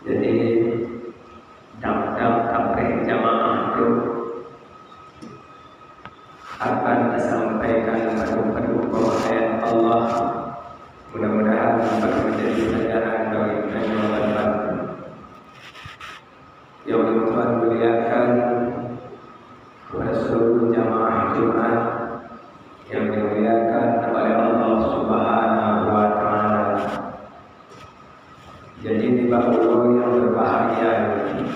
Jadi dam-dam tabligh jamaah itu akan disampaikan padu-padu ayat Allah. Mudah-mudahan dapat menjadi pelajaran bagi kita semua. Yang Tuhan muliakan kepada seluruh jamaah Jumat yang dimuliakan oleh Allah Subhanahu wa Ta'ala. Jadi di bawah yang berbahagia ini,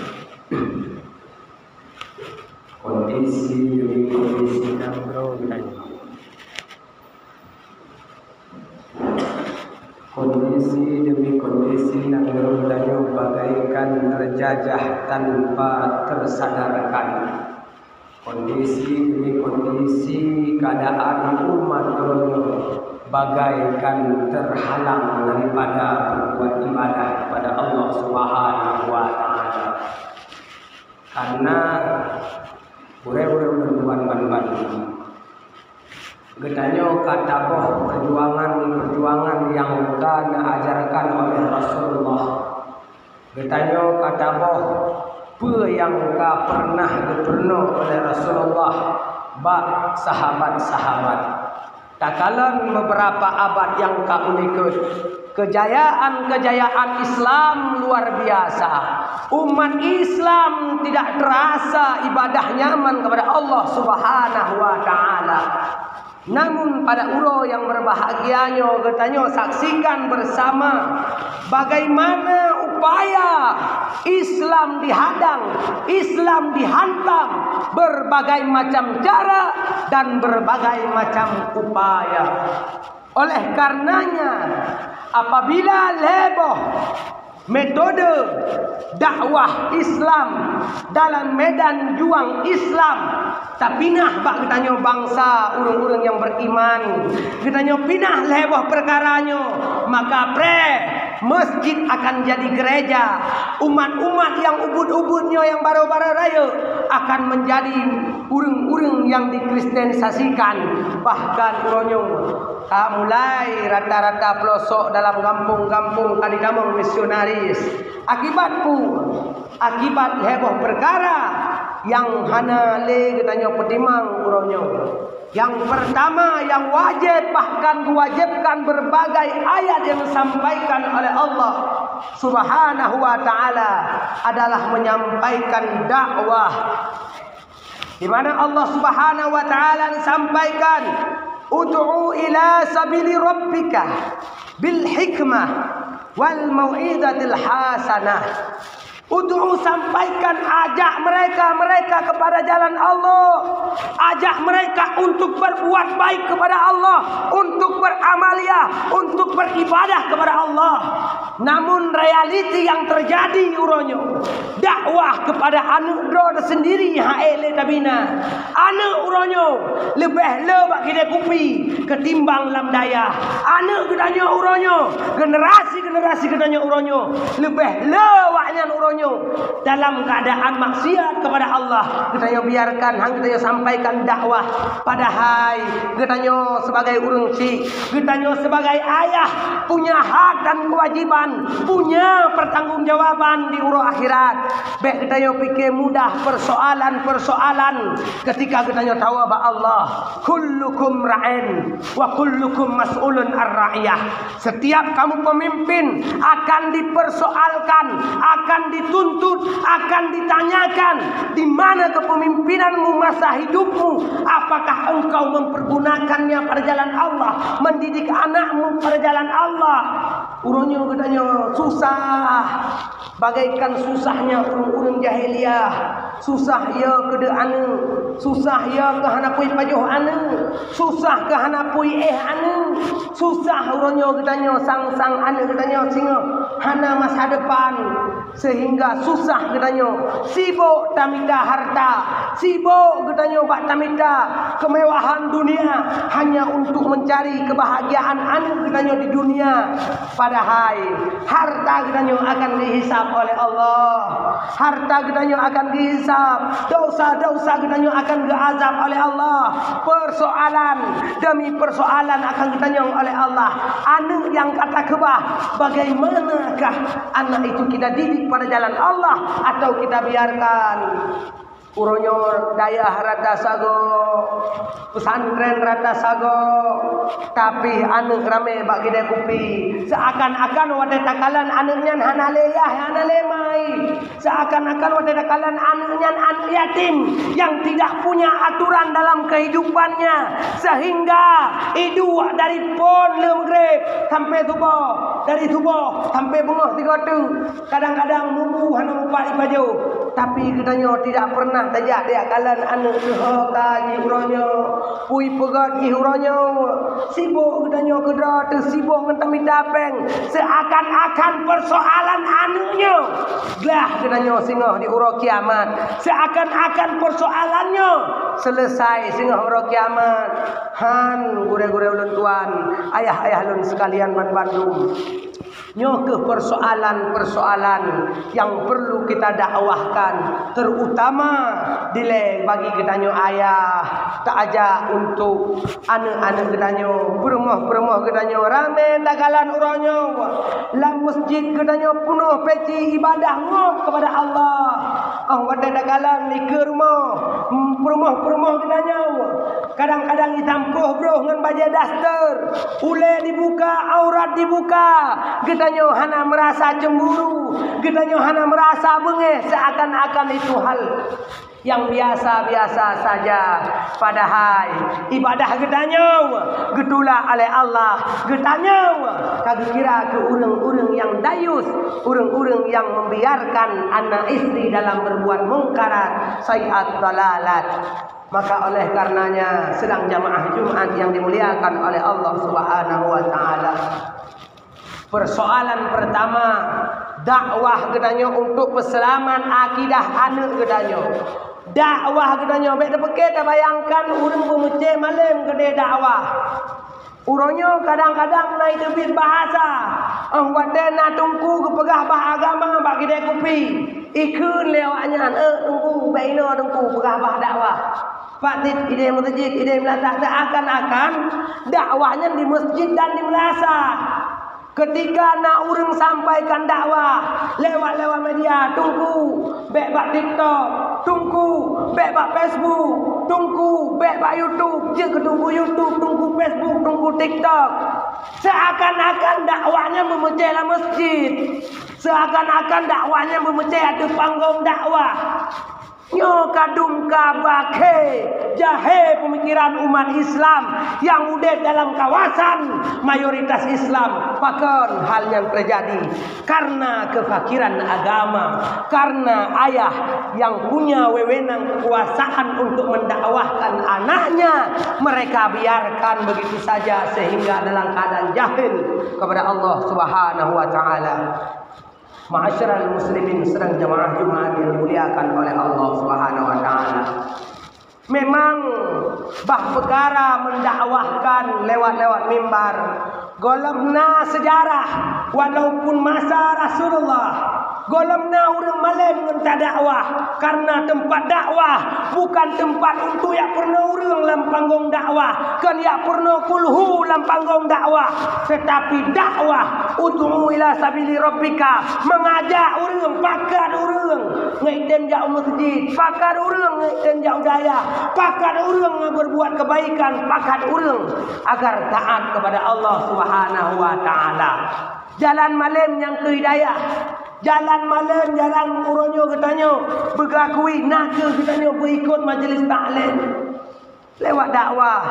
kondisi demi kondisi yang kondisi demi kondisi yang berubah bagaikan terjajah tanpa tersadarkan. Kondisi demi kondisi keadaan umat bagaikan terhalang daripada berbuat ibadah kepada Allah Subhanahu wa Ta'ala. Karena boleh-boleh berbuat Getanyo kata boh perjuangan yang telah ajarkan oleh Rasulullah. Getanyo kata boh apa yang pernah diperno oleh Rasulullah bak sahabat-sahabat. Takalan beberapa abad yang ikut kejayaan Islam luar biasa. Umat Islam tidak terasa ibadah nyaman kepada Allah Subhanahu wa Ta'ala. Namun pada uro yang berbahagianya katanya saksikan bersama bagaimana upaya Islam dihadang, Islam dihantam berbagai macam cara dan berbagai macam upaya. Oleh karenanya apabila leboh metode dakwah Islam dalam medan juang Islam tak pinah bak kitanya bangsa urang-urang yang beriman, kitanya pinah leboh perkaranya, maka masjid akan jadi gereja. Umat-umat yang ubud-ubudnya yang baru-baru raya akan menjadi urang-urang yang dikristenisasikan. Bahkan uronyo mulai rata-rata pelosok dalam kampung-kampung kadidamang misionaris. Akibat heboh perkara yang hana le katanya pedimang uronyo. Yang pertama yang wajib bahkan diwajibkan berbagai ayat yang disampaikan oleh Allah Subhanahu wa Ta'ala adalah menyampaikan dakwah. Di mana Allah Subhanahu wa Ta'ala disampaikan ud'u ila sabili rabbika bil hikmah wal mau'izatil hasanah. Ud'u sampaikan, ajak mereka kepada jalan Allah. Ajak mereka untuk berbuat baik kepada Allah, untuk beramaliyah, untuk beribadah kepada Allah. Namun realiti yang terjadi uronyo dakwah kepada anak do sendiri haele tabina. Anak uronyo lebih lebak kita kupi ketimbang lam daya. Anak gedanya uronyo, generasi gedanya uronyo lebih lewaknya uronyo dalam keadaan maksiat kepada Allah. Kita biarkan hang kita sampaikan dakwah padahal kita sebagai urang si, kita sebagai ayah punya hak dan kewajiban, punya pertanggungjawaban di uro akhirat. Baik kita pikir mudah persoalan ketika kita tahu bahwa Allah kullukum ra'in wa kullukum mas'ulun ar-ra'iyah. Setiap kamu pemimpin akan dipersoalkan, akan dituntut, akan ditanyakan di mana kepemimpinanmu masa hidupmu. Apakah engkau mempergunakannya pada jalan Allah, mendidik anakmu pada jalan Allah? Urunnya katanya susah, bagaikan susahnya urung-urung jahiliyah. Susah ya kede anu, susah ya kehanapui pajuh anu, susah kehanapui anu, susah urunnya katanya sang anu katanya singa hana masa depan. Sehingga susah katanya sibuk tamida harta, sibuk katanya bak tamida kemewahan dunia hanya untuk mencari kebahagiaan anu katanya di dunia. Padahal harta katanya akan dihisab oleh Allah, harta katanya akan dihisab, dosa-dosa katanya akan diazab oleh Allah, persoalan demi persoalan akan katanya oleh Allah. Anu yang kata kebah bagaimana manakah anak itu kita didik pada jalan Allah atau kita biarkan uronyo dayah rata sago, pesantren rata sago, tapi anak rame bak kedai kopi. Seakan-akan wadah takalan anaknya hanaleyah, hanalemai. Seakan-akan wadah takalan anaknya anak yatim yang tidak punya aturan dalam kehidupannya, sehingga itu dari pon le maghrib sampai subuh, dari subuh sampai bengah 3 kadang-kadang mubu hana upah baju, tapi katanya tidak pernah tajak dia kalan anak sehoka jihuronyo pui pegat jihuronyo sibuk katanya kedra tu sibuk ngentami dapeng, seakan-akan persoalan anaknya gelah katanya singgah di urang kiamat, seakan-akan persoalannya selesai singgah urang kiamat. Han gure-gure ulun tuan, ayah-ayah ulun sekalian Bandung, nyo ke persoalan-persoalan yang perlu kita dakwahkan, terutama dile bagi kedanyo ayah tak ajak untuk anak-anak kedanyo berumah-berumah kedanyo rame dagalan uranyo lang masjid kedanyo penuh peci ibadah ngoh kepada Allah. Wadah dagalan ni ke rumah kedanyo kadang-kadang ditampuh bro ngan baja daster, ule dibuka, aurat dibuka, gedanyo hana merasa cemburu, gedanyo hana merasa bengeh, seakan-akan itu hal yang biasa-biasa saja. Padahal ibadah gedanyo getulah oleh Allah, gedanyo kagak kira ke urang-urang yang dayus, urang-urang yang membiarkan anak istri dalam berbuat mungkarat, sayiat dalalat. Maka oleh karenanya sedang jamaah Jumat yang dimuliakan oleh Allah Subhanahu wa taala, persoalan pertama dakwah gedanyo untuk peselaman akidah anak gedanyo. Dakwah gedanyo mek depeke dah bayangkan urang pemeceh malam gede dakwah. Uronyo kadang-kadang naik tebis bahasa. Wadena tungku kepegah bah agama bak kedai kopi. Ikun lewatnya tungku baino tungku pegah bah dakwah. Pak Tit ide masjid ide melasa, seakan-akan dakwahnya di masjid dan di melasa. Ketika nak urang sampaikan dakwah lewat-lewat media, tunggu bek bak TikTok, tunggu bek bak Facebook, tunggu bek bak YouTube, je ke tunggu YouTube, tunggu Facebook, tunggu TikTok. Seakan-akan dakwahnya memecah dalam masjid, seakan-akan dakwahnya memecah ada panggung dakwah. Nyo kadung kabake jahe pemikiran umat Islam yang udah dalam kawasan mayoritas Islam. Bahkan hal yang terjadi karena kefakiran agama, karena ayah yang punya wewenang kekuasaan untuk mendakwahkan anaknya, mereka biarkan begitu saja sehingga dalam keadaan jahil kepada Allah Subhanahu wa taala. Ma'asyiral muslimin sedang jamaah Jumat yang dimuliakan oleh Allah Subhanahu wa taala. Memang bah perkara mendakwahkan lewat-lewat mimbar, golemna sejarah walaupun masa Rasulullah, golemna urang malam minta dakwah karena tempat dakwah bukan tempat untuk yang pernah urang dalam panggung dakwah, kan yang pernah kulhu dalam panggung dakwah, tetapi dakwah ud'u ila sabili rabbika, mengajak urang, pakat urang ngaiden jauh masjid, pakat urang ngaiden jauh daya, pakat urang berbuat kebaikan, pakat urang agar taat kepada Allah Subhanahu wa taala. Jalan malam yang ke hidayah, jalan malam, jalan uronyo katanya bergakui nak ke katanya berikut majlis taklim. Lewat dakwah,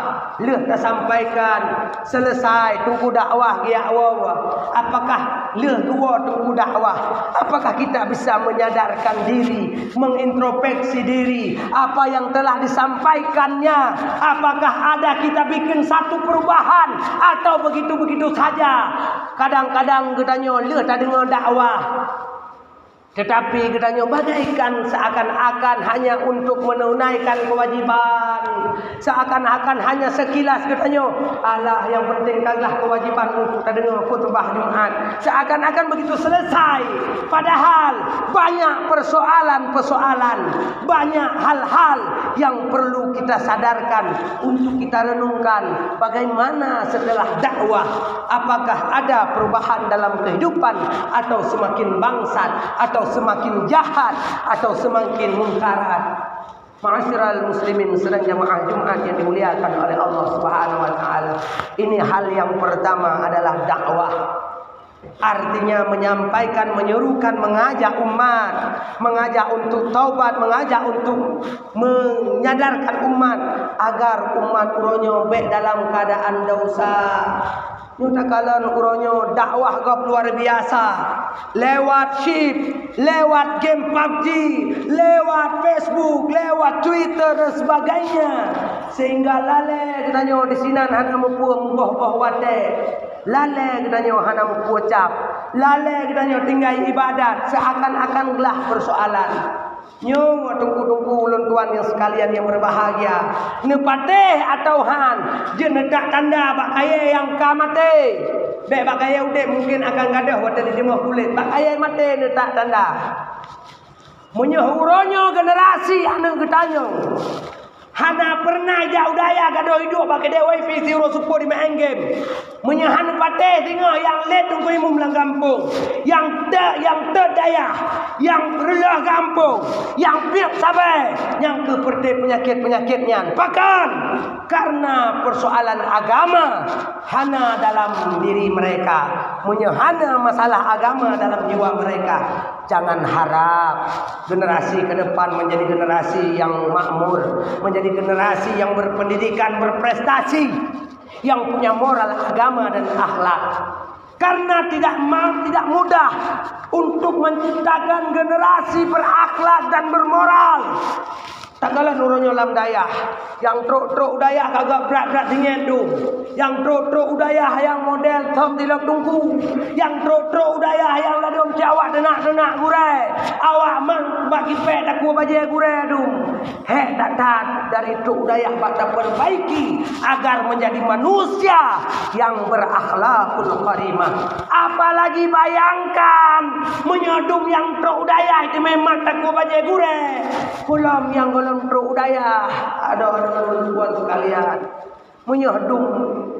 leh dah sampaikan, selesai tunggu dakwah giak wawa. Apakah leh dua tunggu dakwah? Apakah kita bisa menyadarkan diri, mengintrospeksi diri apa yang telah disampaikannya? Apakah ada kita bikin satu perubahan atau begitu-begitu saja? Kadang-kadang katanya leh tak dengar dakwah, tetapi katanya bagaikan seakan-akan hanya untuk menunaikan kewajiban, seakan-akan hanya sekilas katanya alah yang penting kaglah kewajiban untuk dengar khutbah Jumat, seakan-akan begitu selesai. Padahal banyak persoalan-persoalan, banyak hal-hal yang perlu kita sadarkan untuk kita renungkan. Bagaimana setelah dakwah? Apakah ada perubahan dalam kehidupan, atau semakin bangsat, atau semakin jahat, atau semakin mungkarat? Ma'asyiral muslimin sedang jamaah Jumat yang dimuliakan oleh Allah Subhanahu wa taala. Ini hal yang pertama adalah dakwah. Artinya menyampaikan, menyerukan, mengajak umat, mengajak untuk taubat, mengajak untuk menyadarkan umat agar umat uronyo baik dalam keadaan dosa. Nyutakalan uronyo dakwah gop luar biasa. Lewat ship, lewat game PUBG, lewat Facebook, lewat Twitter dan sebagainya. Sehingga lale katanya di sini hana mupu muboh wate. Lale katanya hana mupu ucap. Lale katanya tinggal ibadat seakan-akan gelah persoalan. Nyo tunggu-tunggu ulun tuan yang sekalian yang berbahagia. Nepateh atau han, je nedak tanda bak kaya yang kamate. Bek bak kaya udah mungkin akan gadah wate di jemah kulit. Bak kaya mate nedak tanda. Menyehuronyo generasi anu getanyo. Hana pernah jauh daya gadoh hidup pakai dia wifi zero support di main game. Menyahan pateh tengok yang let tunggu imum lang kampung. Yang terdaya, yang relah kampung, yang biak sabai, yang keperti penyakit-penyakitnya. Bahkan karena persoalan agama hana dalam diri mereka, menyahana masalah agama dalam jiwa mereka. Jangan harap generasi ke depan menjadi generasi yang makmur, menjadi generasi yang berpendidikan, berprestasi, yang punya moral agama dan akhlak. Karena tidak mudah untuk menciptakan generasi berakhlak dan bermoral. Tak kalah nuronyo lam dayah. Yang truk dayah kagak berat-berat dingin tu. Yang truk dayah yang model top tilak tungku. Yang truk dayah yang ladom cawak denak gurai. Awak mang bagi pek tak kuat baje gurai tu. Tak dari truk dayah bak perbaiki agar menjadi manusia yang berakhlakul karimah. Apalagi bayangkan menyodum yang truk dayah itu memang tak kuat baje gurai. Pulang yang golong truk dayah ada tuan sekalian menyohdum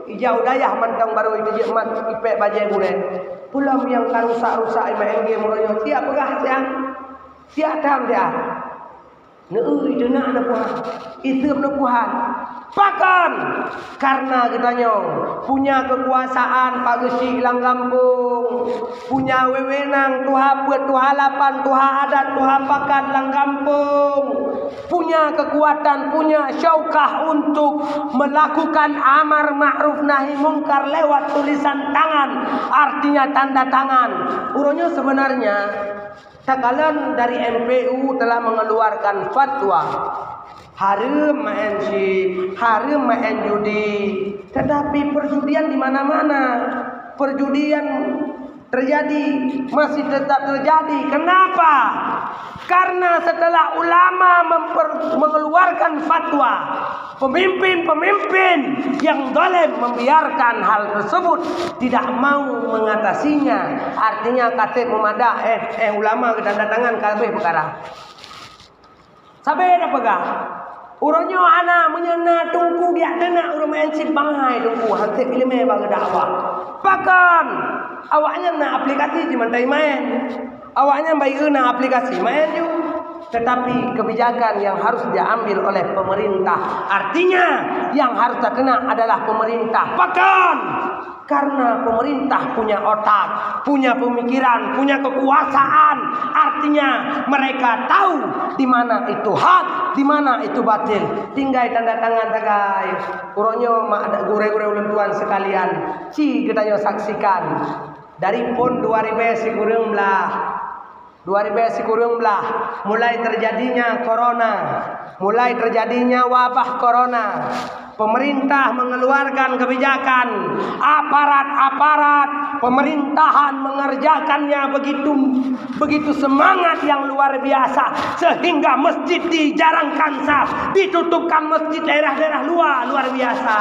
hijau dayah mantang baru ini mat ipek bajai gure pulam yang kan rusak main game ronyo siap pegah siap dam dia neui denah na puan iteup na puan pakan karena kitanya punya kekuasaan pagesi ilang kampung punya wewenang tuha buat tuha lapan tuha adat tuha pakan lang kampung punya kekuatan punya syaukah untuk melakukan amar ma'ruf nahi mungkar lewat tulisan tangan artinya tanda tangan uronyo sebenarnya sakalan dari MPU telah mengeluarkan fatwa haram main sip, haram main judi. Tetapi perjudian di mana-mana. Perjudian terjadi, masih tetap terjadi. Kenapa? Karena setelah ulama mengeluarkan fatwa, pemimpin-pemimpin yang zalim membiarkan hal tersebut, tidak mau mengatasinya. Artinya kata memadah ulama tanda tangan kabeh perkara. Sabe dah pegah. Uronyo ana menyena tungku dia dena urang mansip bangai tungku hati filme bang dakwah. Bahkan awaknya na aplikasi di mantai main. Awaknya baik na aplikasi main ju. Tetapi kebijakan yang harus diambil oleh pemerintah. Artinya yang harus terkena adalah pemerintah. Bahkan karena pemerintah punya otak, punya pemikiran, punya kekuasaan. Artinya mereka tahu di mana itu hak, di mana itu batil. Tinggal tanda tangan tagai. Uronyo mak ada gure-gure ulun tuan sekalian. Ci kita yo saksikan. Dari pon 2000 kurang belah. 2000 kurang belah. Mulai terjadinya corona. Mulai terjadinya wabah corona. Pemerintah mengeluarkan kebijakan, aparat pemerintahan mengerjakannya begitu semangat yang luar biasa sehingga masjid dijarangkan sah, ditutupkan masjid daerah-daerah luar biasa.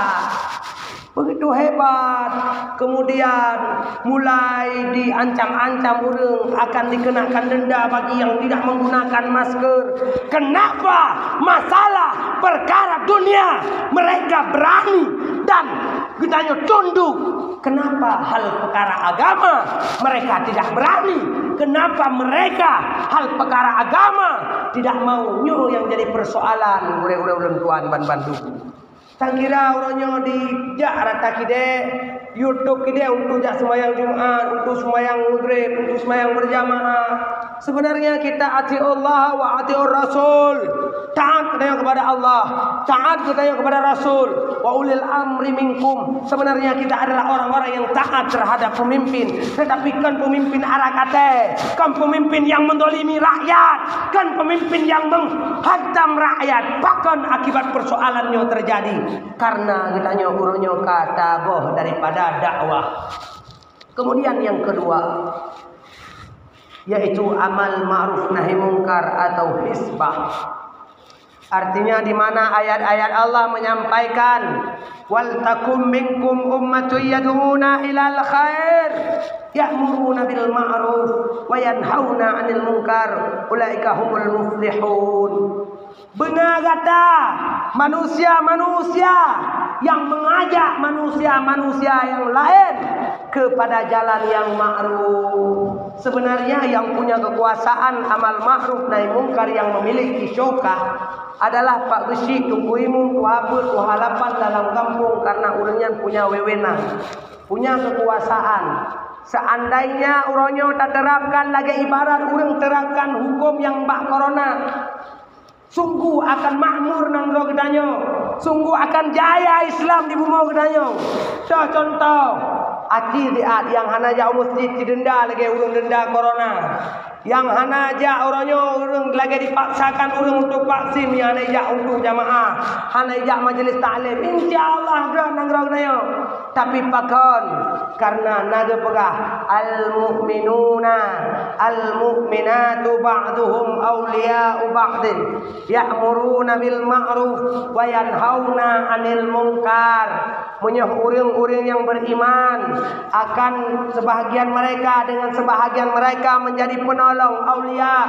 Begitu hebat. Kemudian mulai diancam-ancam orang akan dikenakan denda bagi yang tidak menggunakan masker. Kenapa masalah perkara dunia mereka berani dan ditanya tunduk? Kenapa hal perkara agama mereka tidak berani? Kenapa mereka hal perkara agama tidak mau nyuruh yang jadi persoalan? Ure-ure tuan ban Bandung. Tak kira orangnya di rata kide, YouTube kide untuk jak sembahyang Jumat, untuk sembahyang maghrib, untuk sembahyang berjamaah. Sebenarnya kita ati Allah wa ati Rasul. Taat kepada Allah, taat kepada Rasul. Wa ulil amri minkum. Sebenarnya kita adalah orang-orang yang taat terhadap pemimpin. Tetapi kan pemimpin arakate, kan pemimpin yang mendolimi rakyat, kan pemimpin yang menghantam rakyat. Bahkan akibat persoalannya terjadi karena kitanya urunnya kata boh daripada dakwah. Kemudian yang kedua yaitu amal ma'ruf nahi mungkar atau hisbah. Artinya di mana ayat-ayat Allah menyampaikan wal takum minkum ummatun yad'una ilal khair ya'muruna bil ma'ruf wa yanhauna 'anil munkar ulaika humul muflihun. Benar kata manusia-manusia yang mengajak manusia-manusia yang lain kepada jalan yang ma'ruf. Sebenarnya yang punya kekuasaan amal ma'ruf nahi mungkar yang memiliki syokah adalah Pak Besi, Tunggu Imun, Tuhabut, Tuhalapan dalam kampung karena urangnya punya wewenang, punya kekuasaan. Seandainya urangnya tak terapkan lagi ibarat urang terapkan hukum yang bak corona, sungguh akan makmur nang ro gedanyo, sungguh akan jaya Islam di bumi gedanyo. Contoh aki diat yang hana jauh masjid didenda lagi urang denda corona. Yang hana aja orangnya orang lagi dipaksakan orang untuk vaksin, yang hana aja untuk jamaah, hana aja majlis taklim. Insyaallah dah nangrang nayo. Tapi pakon karena naga pegah al-mu'minuna al-mu'minatu ba'duhum awliya'u ba'din ya'muruna bil ma'ruf wa yanhauna 'anil munkar. Punya orang-orang yang beriman akan sebahagian mereka dengan sebahagian mereka menjadi penolong aulia,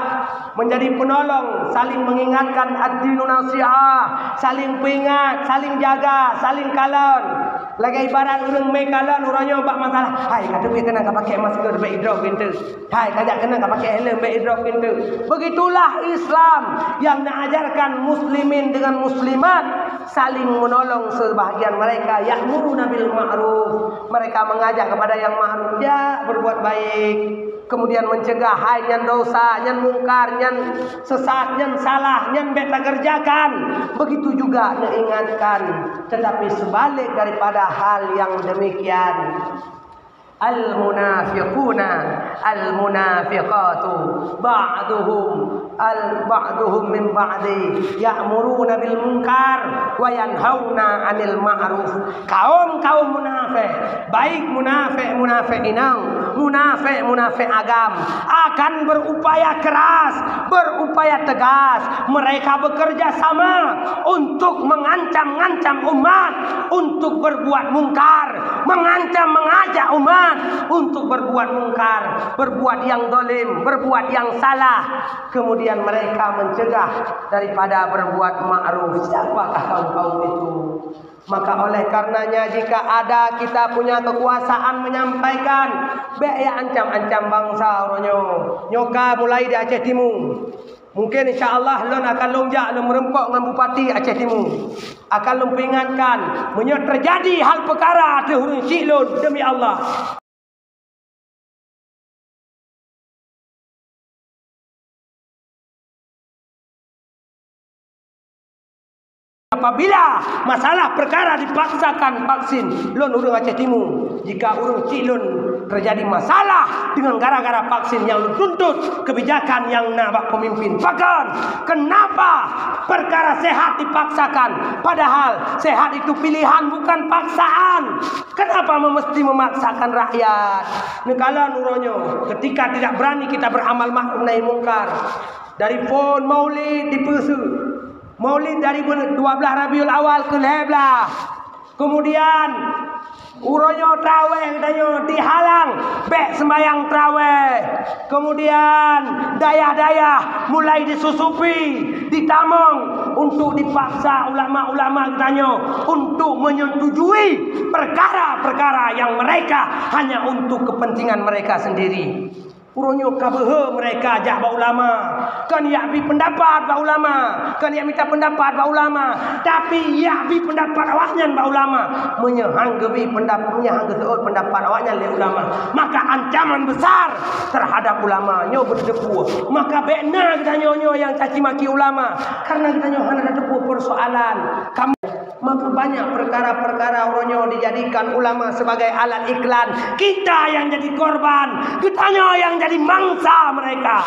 menjadi penolong, saling mengingatkan ad-dinu nasiha, saling peringat, saling jaga, saling kalon. Lagi ibarat orang mai kalon orangnya bak masalah. Hai kata dia kena pakai masker baik hidrop pintu. Hai kata kena pakai helm baik hidrop pintu. Begitulah Islam yang mengajarkan muslimin dengan muslimat saling menolong sebahagian mereka. Ya'muruna bil ma'ruf. Mereka mengajak kepada yang ma'ruf, ya berbuat baik. Kemudian mencegah hai nyan dosa, nyan mungkar, nyan sesat, nyan salah, nyan beta kerjakan. Begitu juga diingatkan. Tetapi sebalik daripada hal yang demikian, al-munafiquna al-munafiqatu ba'duhum min ba'di ya'muruna bil munkar wa yanhauna 'anil ma'ruf. Kaum munafik, baik munafik inang, munafik agam akan berupaya keras, berupaya tegas. Mereka bekerja sama untuk mengancam umat untuk berbuat mungkar, mengajak umat untuk berbuat mungkar, berbuat yang dolim, berbuat yang salah. Kemudian mereka mencegah daripada berbuat ma'ruf. Siapakah kaum itu? Maka oleh karenanya jika ada kita punya kekuasaan menyampaikan baik ya ancam-ancam bangsa orangnya nyoka mulai di Aceh Timur, mungkin insyaAllah lon akan lonjak lon merempok dengan Bupati Aceh Timur, akan lon peringatkan menyot terjadi hal perkara terhurun silon demi Allah. Apabila masalah perkara dipaksakan vaksin, lon urang Aceh Timur, jika urang cilon terjadi masalah dengan gara-gara vaksin yang tuntut kebijakan yang nak pemimpin. Bahkan kenapa perkara sehat dipaksakan, padahal sehat itu pilihan bukan paksaan. Kenapa mesti memaksakan rakyat? Nekalan uronyo ketika tidak berani kita beramal ma'ruf nahi mungkar. Dari pon maulid dipesu. Maulid dari 12 Rabiul Awal ke 11. Kemudian Uronyo traweh danyo dihalang bek sembayang traweh. Kemudian dayah-dayah mulai disusupi, ditamong untuk dipaksa ulama-ulama danyo untuk menyetujui perkara-perkara yang mereka hanya untuk kepentingan mereka sendiri. Uronyo kabehe mereka ajak ba ulama. Kan yak bi pendapat ba ulama. Kan yak minta pendapat ba ulama. Tapi yak bi pendapat awaknya ba ulama. Menyehanggebi pendapatnya hangge seut pendapat awaknya le ulama. Maka ancaman besar terhadap ulama nyo berdepu. Maka bekna kita nyo yang caci maki ulama. Karena kita nyo hana depu persoalan. Kamu maka banyak perkara-perkara uronyo dijadikan ulama sebagai alat iklan. Kita yang jadi korban, kitanya yang jadi mangsa mereka.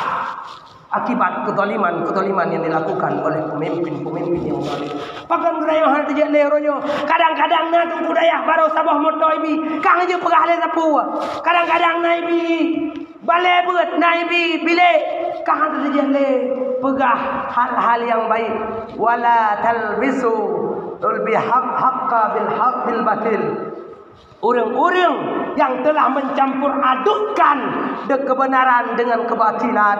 Akibat kezaliman yang dilakukan oleh pemimpin-pemimpin yang zalim. Pakan gerai hal tejak le uronyo. Kadang-kadang na tunggu dayah baru sabah moto ibi. Kang je pegah le sapu. Kadang-kadang na ibi bale beut na ibi bile kang tejak le pegah hal-hal yang baik. Wala talbisu bil batil. Orang-orang yang telah mencampur adukkan kebenaran dengan kebatilan.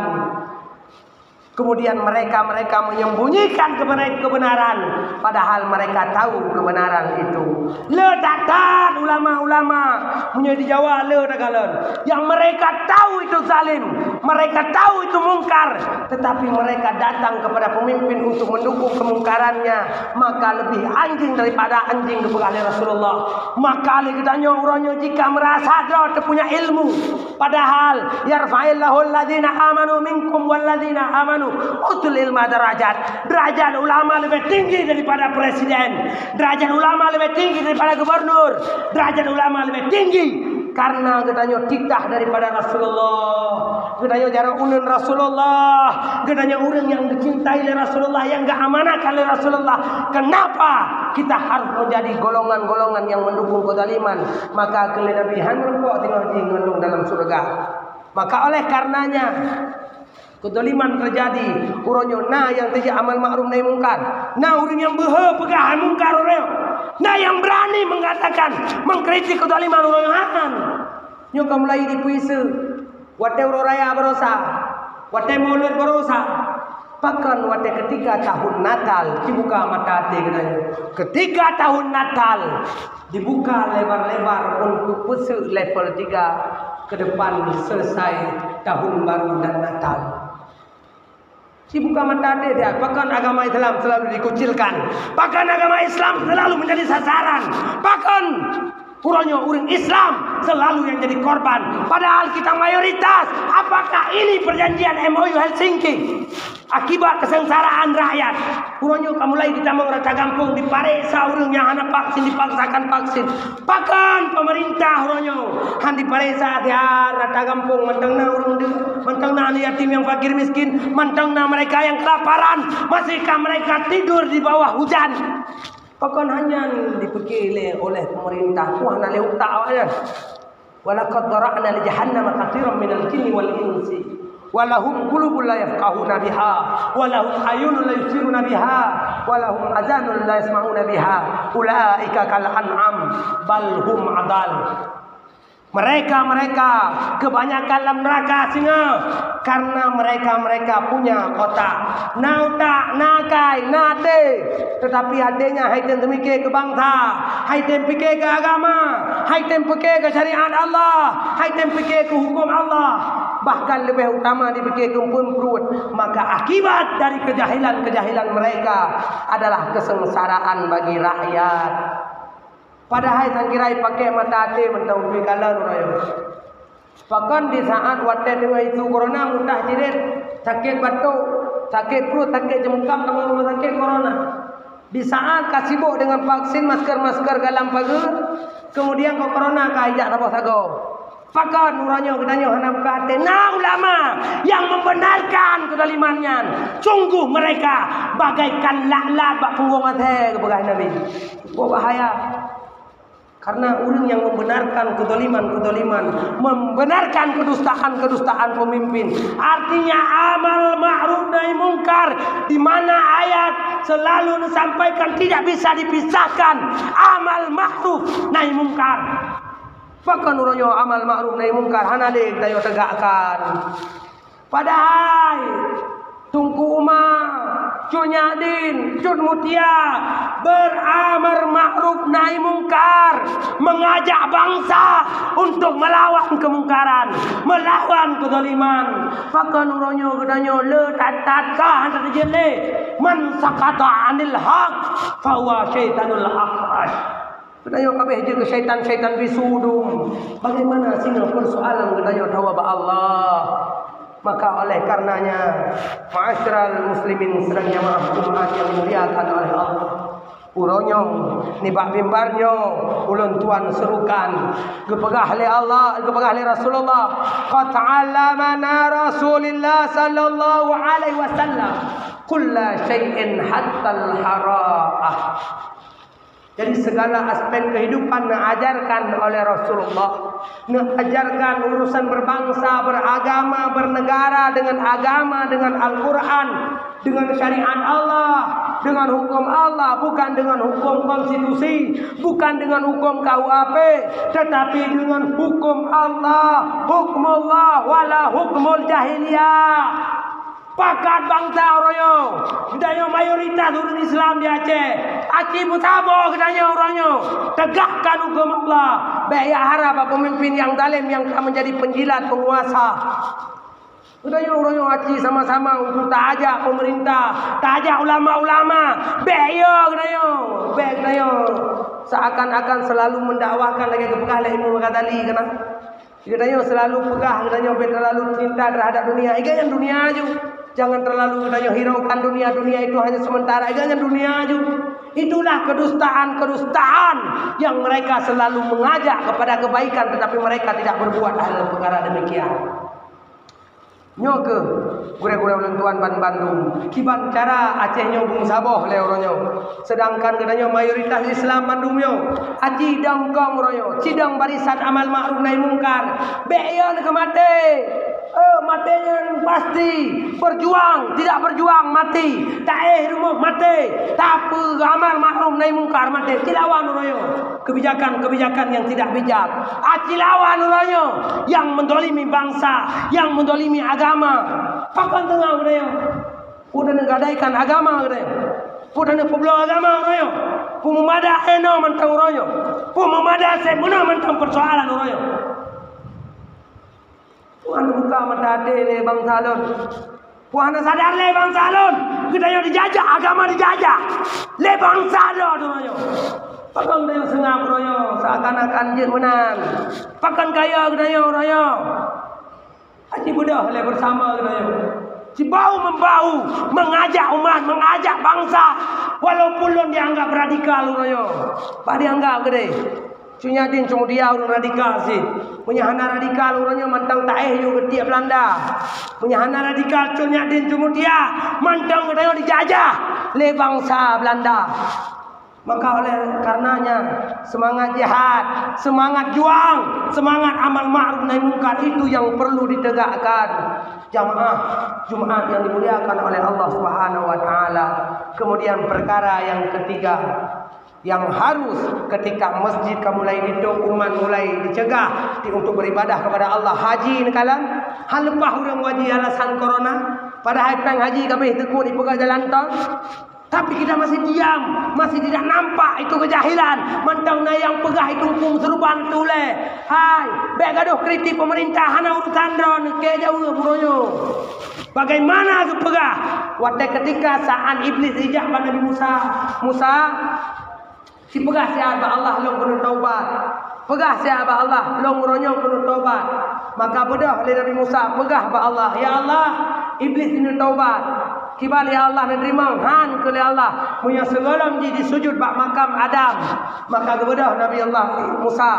Kemudian mereka menyembunyikan kebenaran padahal mereka tahu kebenaran itu. Le datang ulama-ulama punya di Jawa le dagalan. Yang mereka tahu itu zalim, mereka tahu itu mungkar, tetapi mereka datang kepada pemimpin untuk mendukung kemungkarannya. Maka lebih anjing daripada anjing kepada Rasulullah. Maka le kitanya uronyo jika merasa dia punya ilmu, padahal yarfa'illahu alladhina amanu minkum walladhina amanu utul ilma derajat. Derajat ulama lebih tinggi daripada presiden. Derajat ulama lebih tinggi daripada gubernur. Derajat ulama lebih tinggi karena katanya titah daripada Rasulullah. Katanya jarang unen Rasulullah. Katanya orang yang dicintai oleh Rasulullah, yang gak amanahkan oleh Rasulullah. Kenapa kita harus menjadi golongan-golongan yang mendukung kezaliman? Maka kelebihan merempok tinggal mengandung dalam surga. Maka oleh karenanya kezaliman terjadi. Uronyo na yang tidak amal ma'ruf nahi mungkar. Na orang yang behe pegahan mungkar uronyo. Na yang berani mengatakan mengkritik kezaliman uronyo han. Nyo ka mulai di puisi. Wate uro raya berosa. Wate maulid berosa. Bahkan wate ketika tahun Natal dibuka mata hati katanya. Ketika tahun Natal dibuka lebar-lebar untuk puisi level 3 ke depan selesai tahun baru dan Natal. Si buka mata dia. Bahkan agama Islam selalu dikucilkan. Bahkan agama Islam selalu menjadi sasaran. Bahkan uronyo orang Islam selalu yang jadi korban. Padahal kita mayoritas. Apakah ini perjanjian MOU Helsinki? Akibat kesengsaraan rakyat. Uronyo kamu mulai ditamang rata kampung, diparesa orang yang hana vaksin, dipaksakan vaksin. Bahkan pemerintah uronyo han diparesa dia rata kampung, mantengna orang mantengna yatim yang fakir miskin, mantengna mereka yang kelaparan, masihkah mereka tidur di bawah hujan? Bahkan hanya dipikir oleh pemerintah. Wah na leutak awaknya. Walaqad dara'na li jahannam katsiran minal jinni wal insi. Walahum qulubun la yafqahuna biha, walahum ayunun la yusiruna biha, walahum adhanun la yasma'una biha. Ulaika kal an'am bal hum adal. Mereka kebanyakan dalam neraka singa karena mereka punya otak. Nautak, nakai, nate. Tetapi hatinya haitem temikir ke bangsa, haitem pikir ke agama, haitem pikir ke syariat Allah, haitem pikir ke hukum Allah. Bahkan lebih utama dipikir ke pun perut. Maka akibat dari kejahilan mereka adalah kesengsaraan bagi rakyat. Padahal sangkirai pakai mata hati mentang bikalan rayo. Bahkan di saat wate dengan itu corona mudah jirit, sakit batuk, sakit perut, sakit jengkam dengan rumah sakit corona. Di saat kasibuk dengan vaksin masker galam pagar, kemudian kau corona kajak apa sago. Bahkan uranya katanya hana buka hati. Nah ulama yang membenarkan kezalimannya, sungguh mereka bagaikan laklat bak punggung hati kepada Nabi. Bahaya. Karena orang yang membenarkan kedoliman, membenarkan kedustaan pemimpin. Artinya amal ma'ruf nahi mungkar, di mana ayat selalu disampaikan tidak bisa dipisahkan amal ma'ruf nahi mungkar. Bahkan uronyo amal ma'ruf nahi mungkar hanade dayo tegakkan. Padahal Tungku Umar, Cunyadin, Cud Mutia beramar ma'ruf nahi mungkar, mengajak bangsa untuk melawan kemungkaran, melawan kezaliman. Bahkan uronyo gedanyo le tataka hantar jele man sakata anil haq fa huwa syaitanul akhrash. Gedanyo kabeh je ke syaitan bisudum. Bagaimana sehingga persoalan gedanyo tawaba Allah. Maka oleh karenanya, ma'asyiral muslimin sedang jamaah Jumat yang dimuliakan oleh Allah, uronyo nibak mimbarnyo ulun tuan serukan gepegah le Allah, gepegah le Rasulullah, qad ta'allamana Rasulullah sallallahu alaihi wasallam kulla syai'in hatta al-hara'ah. Jadi segala aspek kehidupan diajarkan oleh Rasulullah, mengajarkan urusan berbangsa, beragama, bernegara dengan agama, dengan Al-Quran, dengan syariat Allah, dengan hukum Allah, bukan dengan hukum konstitusi, bukan dengan hukum KUHP, tetapi dengan hukum Allah, hukmullah wala hukmul jahiliyah. Pakat bangsa oroyo, gedanya mayoritas orang Islam di Aceh. Aceh mutabo gedanya orangnya. Tegakkan hukum Allah. Baik harap pemimpin yang zalim yang telah menjadi penjilat penguasa. Gedanya orangnya Aceh sama-sama untuk tak ajak pemerintah, tak ajak ulama-ulama. Baik yo gedanya, baik gedanya. Seakan-akan selalu mendakwakan lagi kepegah Imam Ghazali kena. Gedanya selalu pegah, gedanya terlalu cinta terhadap dunia. Iganya dunia aja. Jangan terlalu katanya hiraukan dunia itu hanya sementara. Jangan dunia aja. Itulah kedustaan yang mereka selalu mengajak kepada kebaikan, tetapi mereka tidak berbuat hal perkara demikian. Nyoke gure-gure ulang tuan Bandung. Kiban cara Aceh nyobung saboh le oronyo. Sedangkan katanya mayoritas Islam Bandung yo. Aji dangkong oronyo. Cidang barisan amal ma'ruf nahi mungkar. Beyon ke mate. Matenya pasti berjuang, tidak berjuang mati. Tak rumah mati. Tapi amal ma'ruf nahi mungkar mati. Cilawan oronyo. Kebijakan-kebijakan yang tidak bijak. Cilawan oronyo yang mendolimi bangsa, yang mendolimi agama. Pakan tengah oronyo. Udah negadaikan agama oronyo. Udah nepoblo agama oronyo. Pumumada eno mentang oronyo. Pumumada semuna mentang persoalan oronyo. Puan buka mata le bang salon. Puan sadar le bang salon. Kita yang dijajah, agama dijajah. Le bang salon doyo. Pakang dayo sengap royo, seakan-akan jin menang. Pakan kaya dayo royo. Aji budah le bersama dayo. Cibau membau, mengajak umat, mengajak bangsa. Walaupun lo dianggap radikal royo. Pak dianggap gede. Cunyadin cuma dia orang radikal sih. Punya hana radikal orangnya mantang taeh yo getiak Belanda. Punya hana radikal cunyadin cuma dia mantang katanya dijajah le bangsa Belanda. Maka oleh karenanya semangat jihad, semangat juang, semangat amal ma'ruf nahi mungkar itu yang perlu ditegakkan. Jamaah Jumat yang dimuliakan oleh Allah Subhanahu wa taala. Kemudian perkara yang ketiga, yang harus ketika masjid kamu mulai ditutup, umat mulai dicegah untuk beribadah kepada Allah. Haji nekalan hal lepah orang wajib alasan corona. Padahal pang haji kami tekuk di pegang jalan tol. Tapi kita masih diam, masih tidak nampak itu kejahilan. Mantang na yang pegah itu hukum seruban tule. Hai, baik gaduh kritik pemerintah hana urusan dron ke jauh buronyo. Bagaimana ke pegah? Waktu ketika saat iblis ijak pada Nabi Musa si pegah siapa Allah long penuh taubat. Pegah siapa Allah long ronyong penuh taubat. Maka bedah oleh Nabi Musa pegah ba Allah. Ya Allah, iblis ini taubat. Kibali Allah nerima han ke Allah. Punya segala menjadi sujud bak makam Adam. Maka bedah Nabi Allah Musa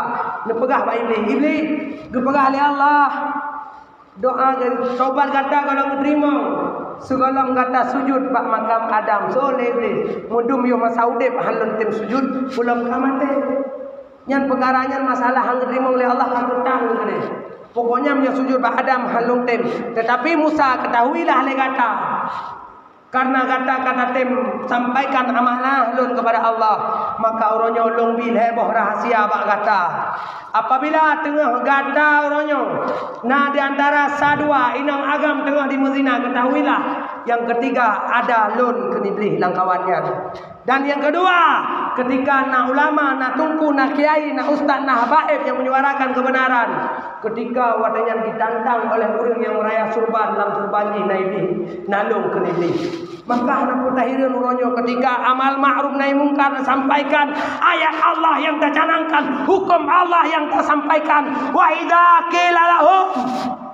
nepegah ba iblis. Iblis gepegah oleh Allah. Doa taubat kata kalau nerima. Segala kata sujud bak makam Adam. So iblis mudum yo masa udip halun tim sujud pulang kamate. Yang perkaranya masalah hang terima oleh Allah katutan gede. Pokoknya dia sujud ba Adam halung tem. Tetapi Musa ketahuilah le kata. Karena kata-kata tem sampaikan amanah lun kepada Allah, maka orangnya ulung bil heboh rahasia bak kata. Apabila tengah kata orangnya, nah di antara sadua inang agam tengah di mezina, ketahuilah yang ketiga ada lun keniblih langkawannya. Dan yang kedua, ketika nak ulama, nak tungku, nak kiai, nak ustaz, nak habaib yang menyuarakan kebenaran, ketika wadanya ditantang oleh orang yang meraya surban dalam surbanji naibih nalung keniblih, maka nak putahirin uronyo ketika amal ma'ruf nahi mungkar sampaikan ayat Allah yang tercanangkan, hukum Allah yang tersampaikan. Wa idza qila lahum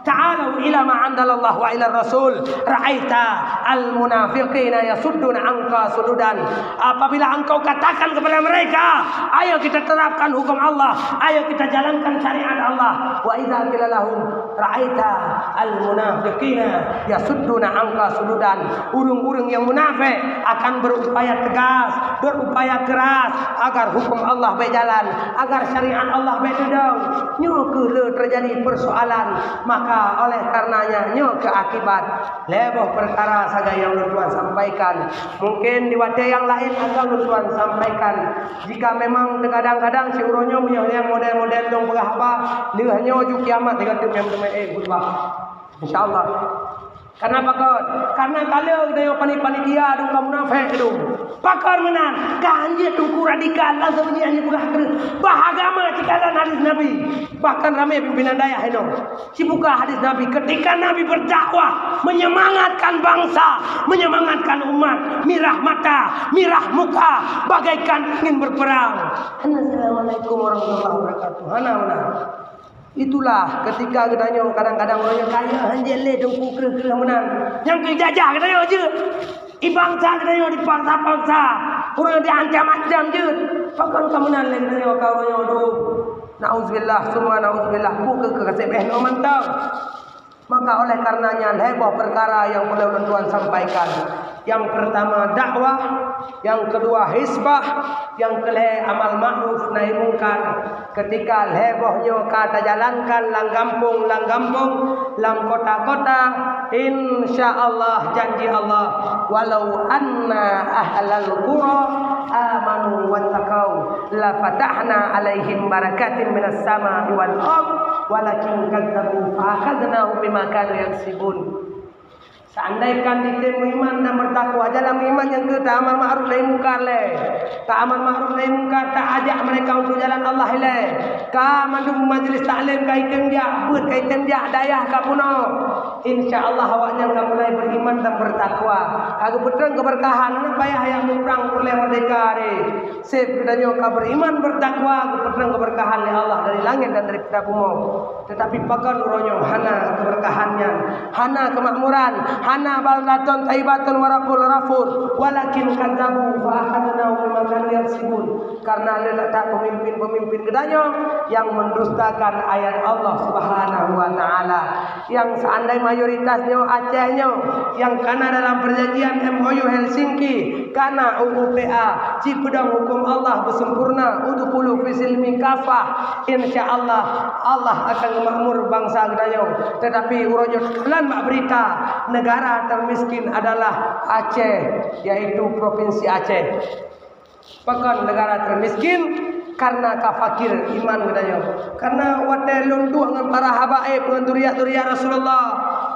ta'alu ila ma anzalallahu wa ila rasul ra'aita al munafiqina yasudduna anka sududan. Apabila engkau katakan kepada mereka, ayo kita terapkan hukum Allah, ayo kita jalankan syariat Allah. Wa idza qila lahum ra'aita al munafiqina yasudduna anka sududan. Urung-urung yang munafik akan berupaya tegas, berupaya keras agar hukum Allah berjalan, agar syariat Allah berjalan. Nyo ke terjadi persoalan, maka oleh karenanya nyo ke akibat leboh perkara saga yang Tuhan sampaikan. Mungkin di wadah yang lain akan Tuhan sampaikan. Jika memang kadang-kadang si uronyo punya yang model-model dong berapa lehnya ju kiamat dengan tu memang khutbah insyaallah. Kenapa kau? Karena kalau kita panitia dong kamu nafek dong. Pakar menan, kanji tungku radikal langsung ni hanya buka bahagama cikalan hadis Nabi. Bahkan ramai pimpinan daya ini. Si buka hadis Nabi ketika Nabi berdakwah menyemangatkan bangsa, menyemangatkan umat, mirah mata, mirah muka, bagaikan ingin berperang. Assalamualaikum warahmatullahi wabarakatuh. Hana. Itulah ketika katanya kadang-kadang orangnya kaya hanjele dengku kira-kira menang. Yang dijajah katanya je. Ibangsa katanya dipaksa-paksa. Orang diancam-ancam je. Pakai kemenang lain katanya kau orangnya aduh. Nauzubillah, semua nauzubillah. Buka ke kasih behno mantap. Maka oleh karenanya heboh perkara yang boleh Tuhan sampaikan. Yang pertama dakwah, yang kedua hisbah, yang ketiga amal ma'ruf nahi mungkar. Ketika hebohnya kata jalankan lang kampung, lang kota-kota, insyaallah janji Allah walau anna ahlal qura amanu wattaqau la fatahna alaihim barakatin minas sama'i wal ardh walakin kadzabu fa akhadnahum bima kanu yaksibun. Seandainya kita beriman dan bertakwa dalam iman yang kita amal ma'ruf nahi mungkar le. Tak amal ma'ruf nahi mungkar, tak ajak mereka untuk jalan Allah le. Ka mandu majlis taklim kaitan dia, buat kaitan dia dayah ka puno. Insyaallah awaknya akan mulai beriman dan bertakwa. Aku petang keberkahan ni payah yang murang oleh merdeka ni. Sip katanya ka beriman bertakwa, aku petang keberkahan oleh Allah dari langit dan dari bumi. Tetapi pakan uronyo hana keberkahannya, hana kemakmuran, hana baldatun taibatun waraqul rafur walakin kadzabu fa akhadnahu bima kanu yaksibun. Karena letak pemimpin-pemimpin gedanya yang mendustakan ayat Allah Subhanahu wa taala, yang seandainya mayoritasnya Acehnya yang karena dalam perjanjian MOU Helsinki, karena UUPA Cipedang hukum Allah bersempurna udkhulu fi silmi kafah, insyaallah Allah akan memakmur bangsa gedanya. Tetapi urojo kelan mak berita negara termiskin adalah Aceh, yaitu provinsi Aceh. Bahkan negara termiskin karena kafakir iman gedanya. Karena wadelong duangan para habaib pengenduriat-duriat Rasulullah,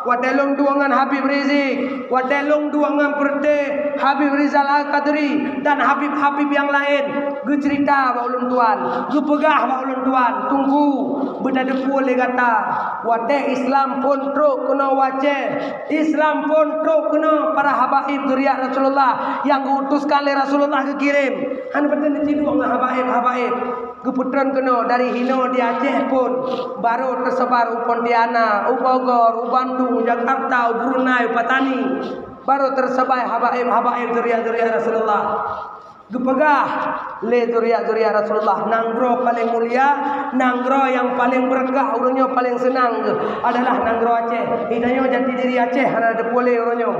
wadelong duangan Habib Rizik, wadelong duangan Perde Habib Rizal Al-Qadri dan Habib-Habib yang lain. Gue cerita ba ulun tuan, gue pegah ba ulun tuan, tunggu benda depu le kata wade Islam pun truk kena wace, Islam pun truk kena para habaib duriat Rasulullah yang diutuskan oleh Rasulullah ke kirim. Han betul tidur dengan habaib-habaib. Keputran kena dari Hino di Aceh pun baru tersebar Pontianak, Bogor, Bandung, Jakarta, Brunei, Patani. Baru tersebar habaib-habaib duriat-duriat Rasulullah. Gepegah le duriat-duriat Rasulullah. Nanggro paling mulia, nanggro yang paling berkah, urangnya paling senang adalah nanggro Aceh. Hidayah jati diri Aceh ada boleh urangnya.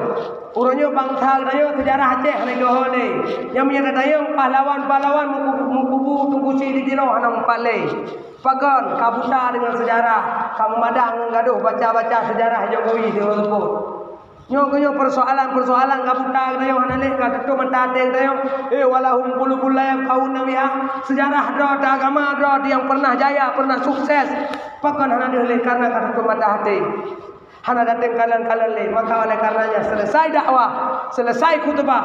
Urangnya bangsa daya sejarah Aceh ada gohole. Yang menyatakan pahlawan-pahlawan kubu tunggu si di tino hanang pale. Pagon kabuta dengan sejarah. Kamu madang gaduh baca-baca sejarah Jokowi di Lumpur. Nyo persoalan kabuta tayo hanale katutu mentate tayo. Walahum qulubul la yaqauna biha. Sejarah do agama do yang pernah jaya, pernah sukses. Pagon hanale karena katutu mata hati. Hana datang kalian le, maka oleh karenanya selesai dakwah, selesai khutbah,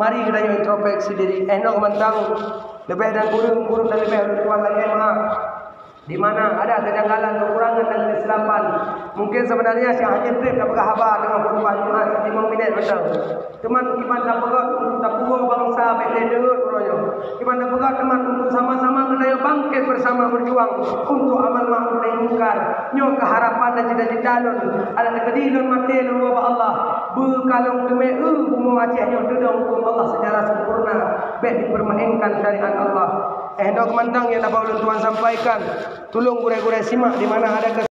mari kita introspeksi diri. Nok mentang lebih dan kurung dan lebih Tuhan lagi maha. Di mana ada kejanggalan, kekurangan dan kesilapan. Mungkin sebenarnya si hanya trip tak berkhabar dengan khutbah Jumat 5 minit betul. Teman kiban tak pegat untuk tak pukul bangsa baik deut uronya. Kiban tak pegat teman untuk sama-sama kena bangkit bersama berjuang untuk amal ma'ruf nahi munkar. Nyo keharapan dan cita-cita nun ada kedilun mati lu Allah. Bekalong teme bumo aceh nyo dedong hukum Allah secara sempurna. Baik dipermainkan syariat Allah. Dok mantang yang dapat ulun Tuhan sampaikan. Tolong gure-gure simak di mana ada